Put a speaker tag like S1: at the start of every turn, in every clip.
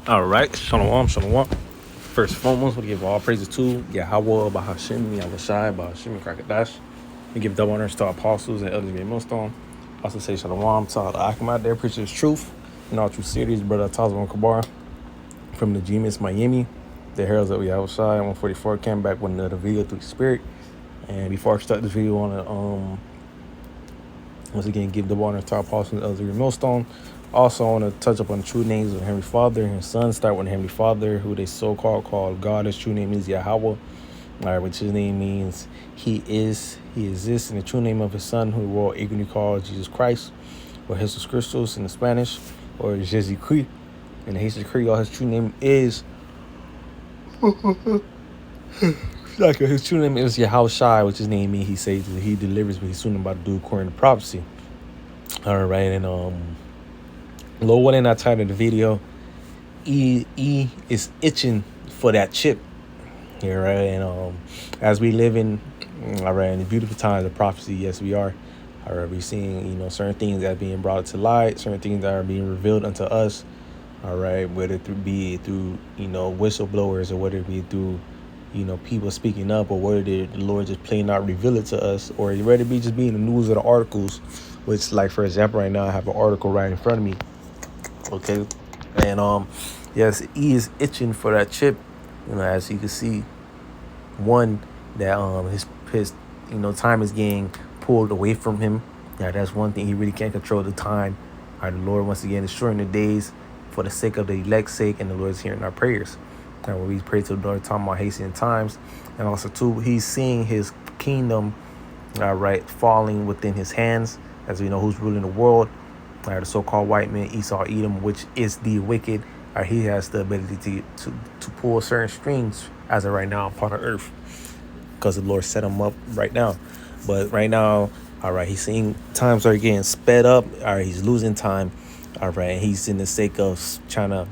S1: All right, shalom, shalom. First and foremost, we give all praises to Yahweh, Bahashim, Yahushai, Bahashim, Krakadash. We give double honors to our apostles and elders of the millstone. Also say shalom to all the Akim out there, preachers truth in all true series, brother Tazwan Kabar from the GMS Miami, the Heralds of Yahushai, 144, came back with another video through the spirit. And before I start this video, I want to once again give double honors to our apostles and elders of the millstone. Also, I want to touch up on the true names of the Heavenly Father and His Son. Start with the Heavenly Father, who they so-called called God. His true name is Yahweh, all right, which His name means He is, He exists. And the true name of His Son, who we're all ignorantly call Jesus Christ, or Jesus Christos in the Spanish, or Jésus Christ in the Haitian Creole. His true name is, like His true name is Yahushai, which His name means He saves, He delivers what He's soon about to do according to prophecy. All right, and low one in that title of the video, E is itching for that chip. Here, right? And as we live in, all right, in the beautiful times of prophecy, yes, we are. All right, we're seeing, certain things that are being brought to light, certain things that are being revealed unto us. All right, whether it be through, whistleblowers, or whether it be through, people speaking up, or whether the Lord just plain out reveal it to us, or whether it be just being the news of the articles, which, like, for example, right now I have an article right in front of me. Okay, and yes, he is itching for that chip. As you can see, one that his time is getting pulled away from him. Yeah, that's one thing. He really can't control the time. All right, the Lord once again is shortening the days for the sake of the elect's sake, and the Lord is hearing our prayers. And when we pray to the Lord, talking about hastening times, and also too, He's seeing His kingdom, all right, falling within His hands. As we know, who's ruling the world. The so-called white man, Esau, Edom, which is the wicked. He has the ability to pull certain strings as of right now upon the earth, because the Lord set him up right now. But right now, all right, he's seeing times are getting sped up. All right, he's losing time. All right, he's in the sake of trying to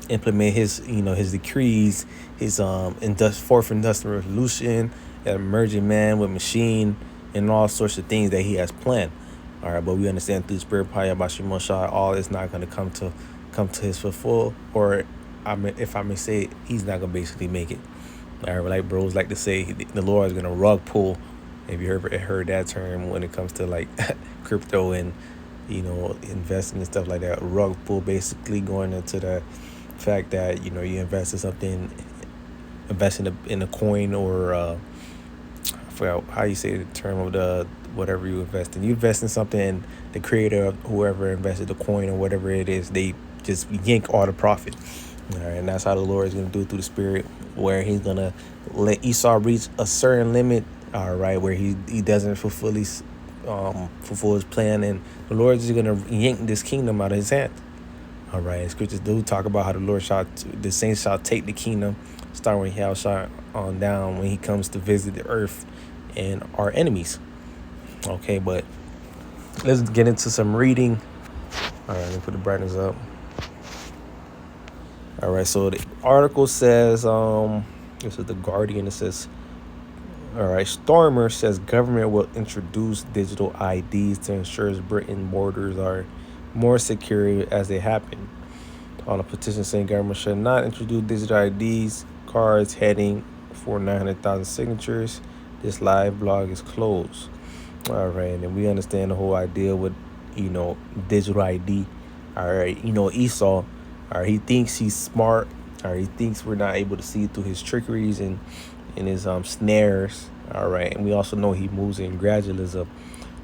S1: implement his, his decrees, his fourth industrial revolution, that emerging man with machine, and all sorts of things that he has planned. All right, but we understand through Spirit Paya Bashim Moshe, all is not going to come to his fulfill, or if I may say, he's not going to basically make it. All right, like bros like to say, the Lord is going to rug pull. If you heard that term when it comes to like crypto and investing and stuff like that, rug pull, basically going into the fact that you invest in something, invest in a coin, or I forgot how you say the term of the whatever you invest in. You invest in something, and the creator of whoever invested the coin or whatever it is, they just yank all the profit. All right, and that's how the Lord is going to do it through the Spirit, where He's going to let Esau reach a certain limit, all right, where he doesn't fulfill his plan, and the Lord is going to yank this kingdom out of His hand. All right, scriptures do talk about how the saints shall take the kingdom, starting when He shall on down, when He comes to visit the earth and our enemies. Okay, but let's get into some reading. All right, let me put the brightness up. All right, so the article says, this is the Guardian. It says, all right, Stormer says government will introduce digital IDs to ensure Britain borders are more secure as they happen. On a petition saying government should not introduce digital IDs, cards heading for 900,000 signatures. This live blog is closed. All right, and we understand the whole idea with, digital ID. All right, Esau, all right, he thinks he's smart. All right, he thinks we're not able to see through his trickeries and his snares. All right, and we also know he moves in gradualism.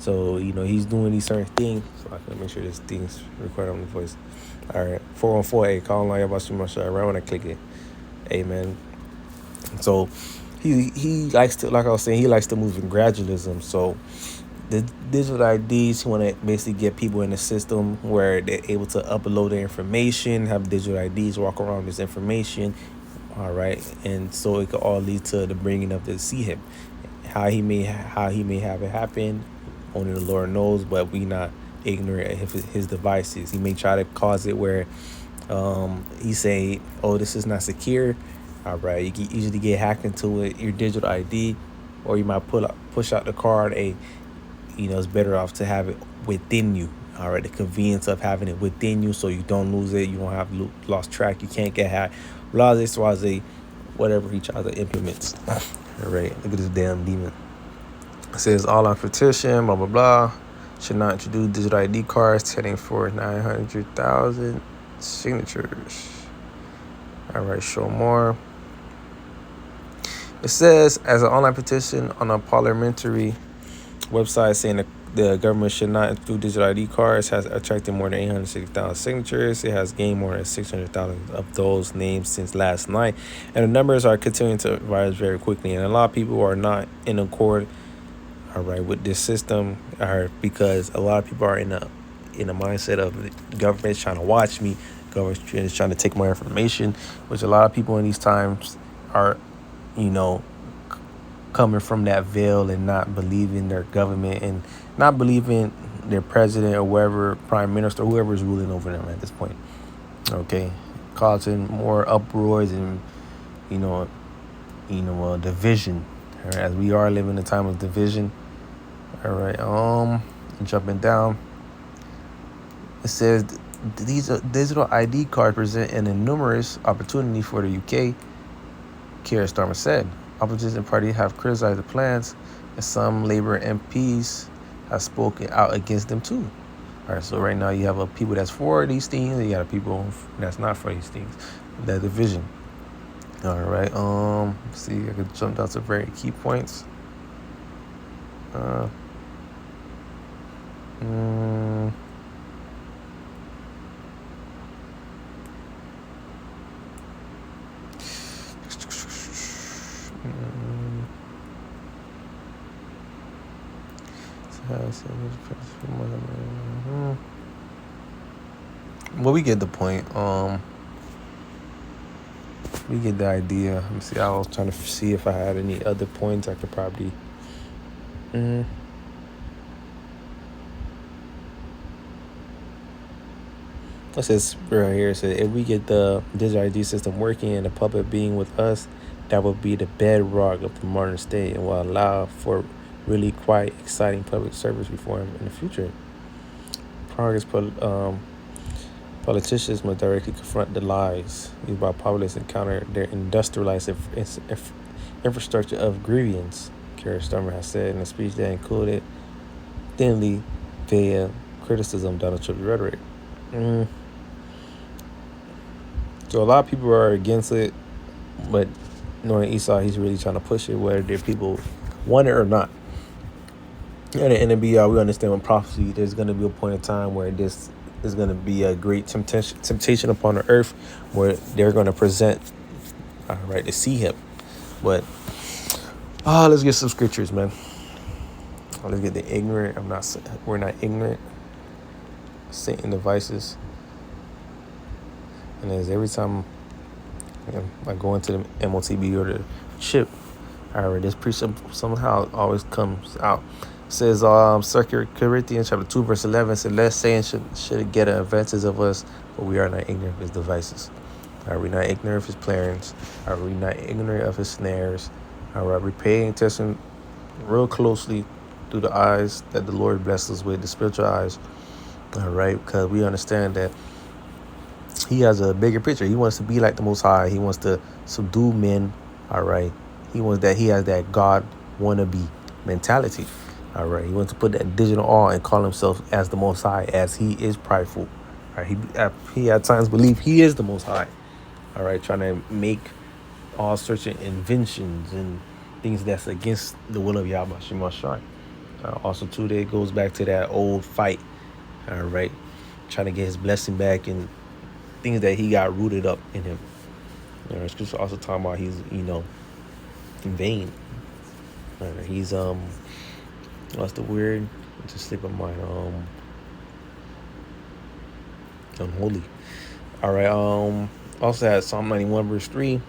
S1: So, he's doing these certain things. So I can make sure this thing's recorded on the voice. All right, 414, hey, call on about my shot right when I click it. Amen. So he likes to, like I was saying, he likes to move in gradualism. So the digital IDs, he want to basically get people in the system where they're able to upload their information, have digital IDs, walk around this information. All right, and so it could all lead to the bringing of to see him. How he may have it happen, only the Lord knows. But we not ignorant of his devices. He may try to cause it where he say, "Oh, this is not secure." All right, you can easily get hacked into it, your digital ID, or you might push out the card. It's better off to have it within you. All right, the convenience of having it within you, so you don't lose it. You don't have lost track. You can't get hacked. Blase, swaze, whatever he tries to implement. All right, look at this damn demon. It says all on petition, blah blah blah. Should not introduce digital ID cards, heading for 900,000 signatures. All right, show more. It says, as an online petition on a parliamentary website saying that the government should not include digital ID cards, has attracted more than 860,000 signatures. It has gained more than 600,000 of those names since last night. And the numbers are continuing to rise very quickly. And a lot of people are not in accord, all right, with this system, because a lot of people are in a mindset of the government trying to watch me, government is trying to take my information, which a lot of people in these times are, coming from that veil and not believing their government and not believing their president or whoever, prime minister, whoever is ruling over them at this point. Okay, causing more uproars and division. All right, as we are living in a time of division. All right, jumping down. It says these digital ID cards present an enormous opportunity for the UK, Keir Starmer said. Opposition parties have criticized the plans, and some Labour MPs have spoken out against them too. All right, so right now you have a people that's for these things, and you got a people that's not for these things. That division. All right, let's see, I could jump down to very key points. Well, we get the point. We get the idea. Let me see. I was trying to see if I had any other points I could probably. It says right here. It says if we get the digital ID system working and the public being with us, that will be the bedrock of the modern state and will allow for really quite exciting public service reform in the future. Progress politicians must directly confront the lies used by populists and counter their industrialized infrastructure of grievance, Keir Starmer has said in a speech that included thinly veiled criticism of Donald Trump's rhetoric. So a lot of people are against it, but knowing Esau, he's really trying to push it, whether their people want it or not. And in NBR, we understand with prophecy, there's going to be a point in time where this is going to be a great temptation upon the earth, where they're going to present, right, to see him. But let's get some scriptures, man. Let's get the ignorant. We're not ignorant. Satan devices. And as every time I go into the MOTB or the chip, this precept somehow always comes out. It says, 2 Corinthians chapter 2, verse 11 said, "Let's say should get an advantage of us, but we are not ignorant of his devices." Are we not ignorant of his plans? Are we not ignorant of his snares? Are we paying attention real closely through the eyes that the Lord blesses us with, the spiritual eyes? All right, because we understand that he has a bigger picture. He wants to be like the Most High. He wants to subdue men. All right, he has that God wannabe mentality. All right, he wants to put that digital on and call himself as the Most High, as he is prideful. All right, he at times believe he is the Most High. All right, trying to make all sorts of inventions and things that's against the will of Yahweh Shemashai. Also, too, that goes back to that old fight. All right, trying to get his blessing back and things that he got rooted up in him. It's also talking about he's, in vain. He's what's the word? It's just slip of mine. Unholy. All right. Also had Psalm 91 verse 3.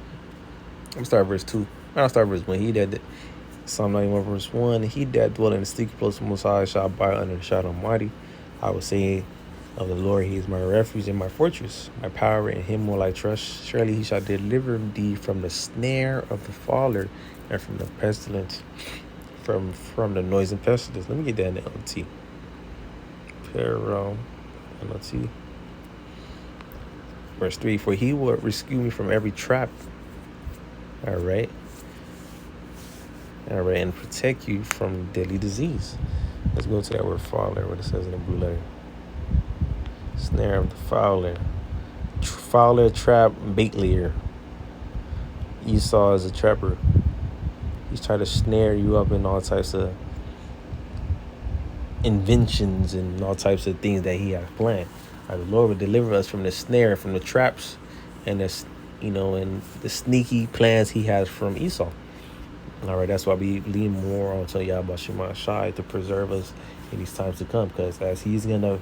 S1: I'm start verse 2. I'll start verse 1. He that Psalm 91 verse 1. He that dwell in the secret place of the Most High shall abide under the shadow of Almighty. I will say of the Lord, he is my refuge and my fortress, my power, in him will I trust. Surely he shall deliver thee from the snare of the fowler and from the pestilence, from the noise and pestilence. Let me get that in the LT. Pharaoh. And let's see. Verse 3, for he will rescue me from every trap. All right. All right. And protect you from deadly disease. Let's go to that word fowler, what it says in the blue letter. Snare of the fowler. Fowler, trap, bait layer. Esau is a trapper. He's trying to snare you up in all types of inventions and all types of things that he has planned. The Lord will deliver us from the snare, from the traps, and and the sneaky plans he has from Esau. All right, that's why we lean more onto Yahweh Shema Shai to preserve us in these times to come, because as he's gonna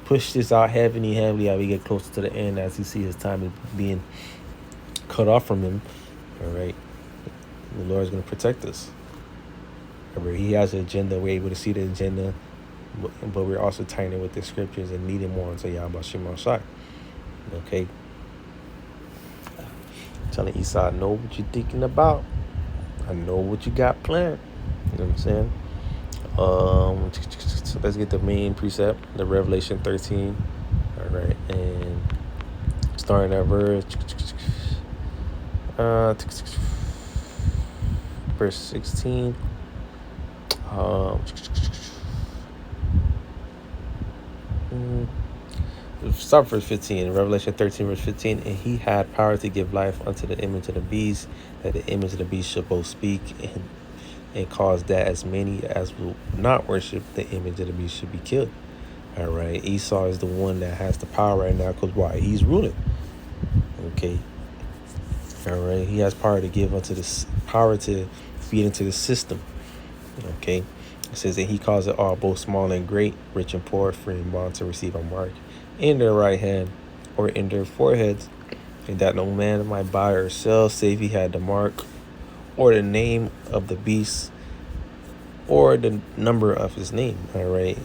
S1: push this out heavily, as we get closer to the end, as you see his time is being cut off from him. All right, the Lord is gonna protect us. Remember, he has an agenda. We're able to see the agenda, but we're also tying it with the scriptures and leading more into Yahweh Shema Shai. Okay. Telling Esau, I know what you're thinking about. I know what you got planned. You know what I'm saying? So let's get the main precept, the Revelation 13. All right, and starting at verse 16. Start verse 15. Revelation 13 verse 15. And he had power to give life unto the image of the beast, that the image of the beast should both speak and cause that as many as will not worship the image of the beast should be killed. All right, Esau is the one that has the power right now, because why? He's ruling. Okay. All right, he has power to give unto this, power to feed into the system. Okay. It says that he caused it all, both small and great, rich and poor, free and bond, to receive a mark in their right hand or in their foreheads, and that no man might buy or sell save he had the mark or the name of the beast or the number of his name. All right,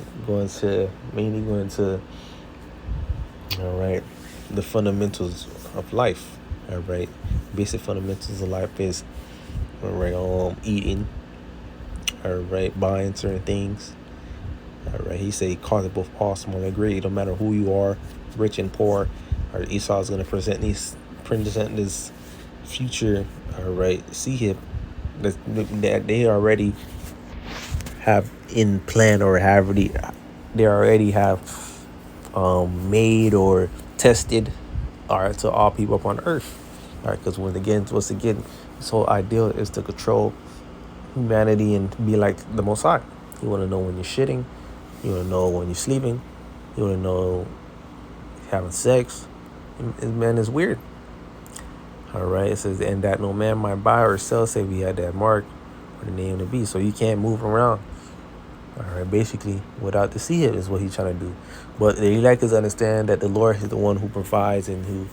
S1: mainly going to all right, the fundamentals of life. All right, basic fundamentals of life is all right, eating. All right, buying certain things. All right, he said he caused it both all small and great. No matter who you are, rich and poor. All right, Esau is going to present this future. All right, see that they already have in plan, or they already have made or tested. All right, to all people upon earth. All right, because once again, this whole ideal is to control humanity and be like the Most High. You want to know when you're shitting. You want to know when you're sleeping. You want to know if you're having sex. Man, it's weird. All right. It says, and that no man might buy or sell, say we had that mark or the name of the beast. So you can't move around. All right. Basically, without the see it is what he's trying to do. But the elect is understand that the Lord is the one who provides and who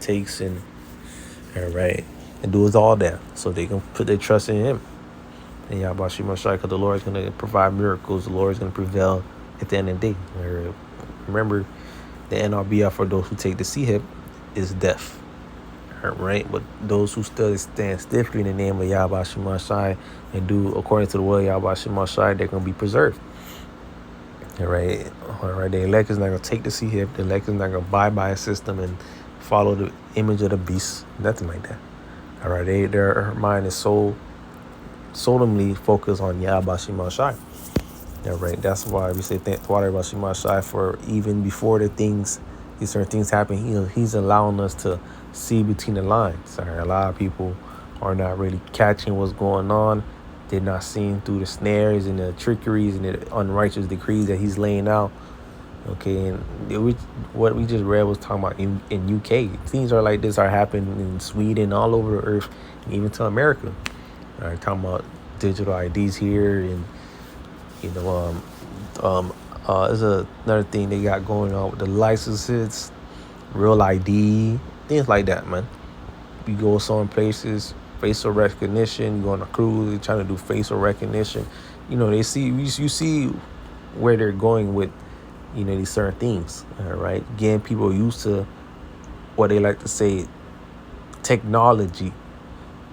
S1: takes and, all right, and does all that. So they can put their trust in him. And Yahweh Shema Shai, because the Lord is going to provide miracles. The Lord is going to prevail at the end of the day. Remember, the NRBR for those who take the C-hip is death. All right? But those who still stand stiffly in the name of Yahweh Shema Shai and do according to the will of Yahweh Shema Shai, they're going to be preserved. All right? All right? The elect is not going to take the C-hip. The elect is not going to buy by a system and follow the image of the beast. Nothing like that. All right? Their mind is solemnly focus on Yahweh Shema Shai. All right, that's why we say thank Yahweh Shema Shai for even before these certain things happen. He's allowing us to see between the lines. All right, a lot of people are not really catching what's going on. They're not seeing through the snares and the trickeries and the unrighteous decrees that he's laying out. Okay, and what we just read was talking about in UK. Things are like this are happening in Sweden, all over the earth, and even to America. All right, talking about digital IDs here, and there's another thing they got going on with the licenses, real ID, things like that, man. You go some places, facial recognition. You go on a cruise, they're trying to do facial recognition. You see where they're going with, these certain things. All right, getting people used to what they like to say, technology.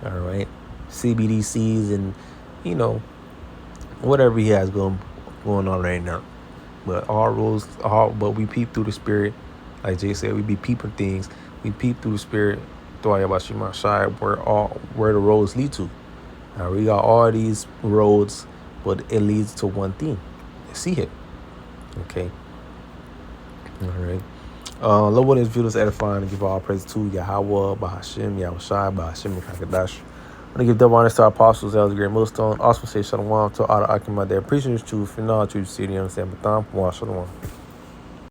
S1: All right. CBDCs and, whatever he has going on right now. But but we peep through the spirit. Like Jay said, we be peeping things. We peep through the spirit. Through about Shema Shai, where the roads lead to. Now we got all these roads, but it leads to one thing. See it. Okay. All right. Love what this video is edifying and give all praise to Yahweh, Bahashim, Yahweh Shai, Bahashim, and Kakadash. I'm going to give double honors to our apostles, Elder Great Millstone. Also say Shalom to all the Akim out there. Preaching this truth, and all truth, see the understand, but Shalom.